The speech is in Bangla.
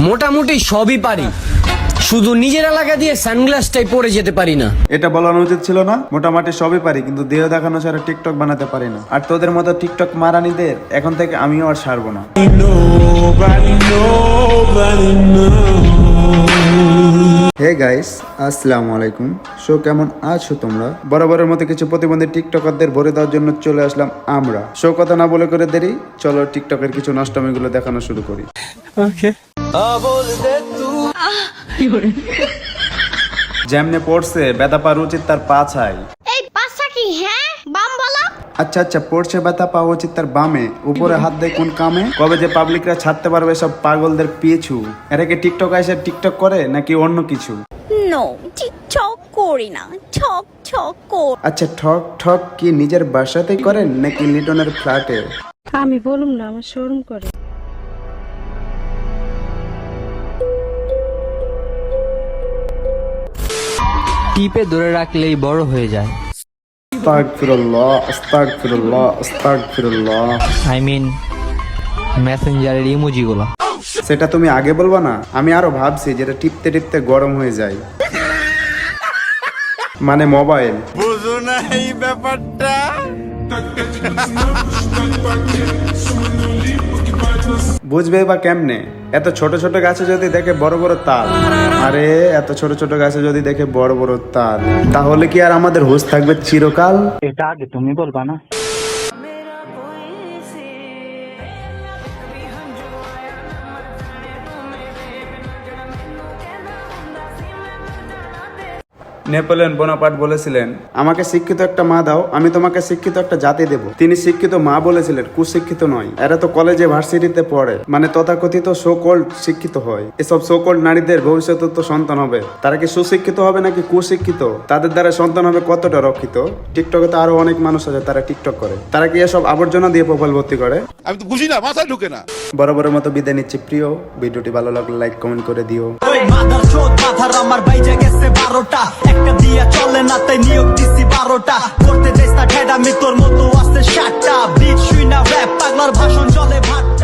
মোটামুটি সবই পারি, শুধু নিজের এলাকা দিয়ে সানগ্লাসটাই পরে যেতে পারি না। এটা বলানো উচিত ছিল না। মোটামুটি সবই পারি, কিন্তু দেহ দেখানো ছাড়া টিকটক বানাতে পারি না। আর তোদের মতো টিকটক মারানিদের এখন থেকে আমিও আর ছাড়বো না। হে গাইস, আসসালামু আলাইকুম। শো কেমন আছো তোমরা? বরাবরের মতো কিছু প্রতিবন্ধী টিকটকারদের ভরে দেওয়ার জন্য চলে আসলাম আমরা। শো কথা না বলে করে দেরি, চলো টিকটকের কিছু নষ্টামিগুলো দেখানো শুরু করি। যেমনে পড়ছে ব্যথা পাওয়া উচিত তার পা ছাই। এই পাশা কি হ্যাঁ বাম বলো। আচ্ছা আচ্ছা, পড়ছে ব্যথা পাওয়া উচিত তার বামে, উপরে হাত দেয় কোন কামে? কবে যে পাবলিকরা ছাড়তে পারবে সব পাগলদের পিছু? এরা কি টিকটক এসে টিকটক করে নাকি অন্য কিছু? নো টিকটক করি না, ঠক ঠক কর। আচ্ছা, ঠক ঠক কি নিজের বাসাতেই করেন নাকি লিটনের ফ্ল্যাটে? আমি বলুম না, আমার শরম করে। টিপে ধরে রাখলেই বড় হয়ে যায়। আস্তাগফিরুল্লাহ, আস্তাগফিরুল্লাহ, আস্তাগফিরুল্লাহ। আই মিন মেসেঞ্জারের ইমোজিগুলো। সেটা তুমি আগে বলবা না? আমি আরো ভাবছি যেটা টিপতে টিপতে গরম হয়ে যায়, মানে মোবাইল। বুঝো না এই ব্যাপারটা? বুঝবে বা কেমনে? এত ছোট ছোট গাছে যদি দেখে বড় বড় তাল, আরে এত ছোট ছোট গাছে যদি দেখে বড় বড় তাল, তাহলে কি আর আমাদের হুঁশ থাকবে চিরকাল? এটা আগে তুমি বলবা না? নেপোলিয়ন বোনাপার্ট বলেছিলেন, আমাকে শিক্ষিত একটা মা দাও, আমি তোমাকে শিক্ষিত একটা জাতি দেব। তিনি শিক্ষিত মা বলেছিলেন, কুশিক্ষিত নয়। এরা তো কলেজে ভার্সিটিতে পড়ে, মানে তথাকথিত সো কল্ড শিক্ষিত হয়। এসব সো কল্ড নারীদের ভবিষ্যতে তো সন্তান হবে, তারা কি সুশিক্ষিত হবে নাকি কুশিক্ষিত? তাদের দ্বারা সন্তান হবে কতটা রক্ষিত? টিকটকে তো আরো অনেক মানুষ আছে তারা টিকটক করে, তারা কি এসব আবর্জনা দিয়ে প্রোফাইল ভর্তি করে? আমি তো বুঝি না, মাথায় ঢুকে না। বরাবরের মতো বিদায় নিচ্ছি প্রিয়। ভিডিওটি ভালো লাগলে লাইক কমেন্ট করে দিও। আমার বাইজে গেছে 12টা, একটা দিয়া চলে না তাই নিয়োগ দিছি 12টা। করতে যাইস না ঠেডা, আমি তোর মতো আসতে 7টা। বিট শুই না র‍্যাপ, পাগলার ভাষণ চলে ভাট্টা।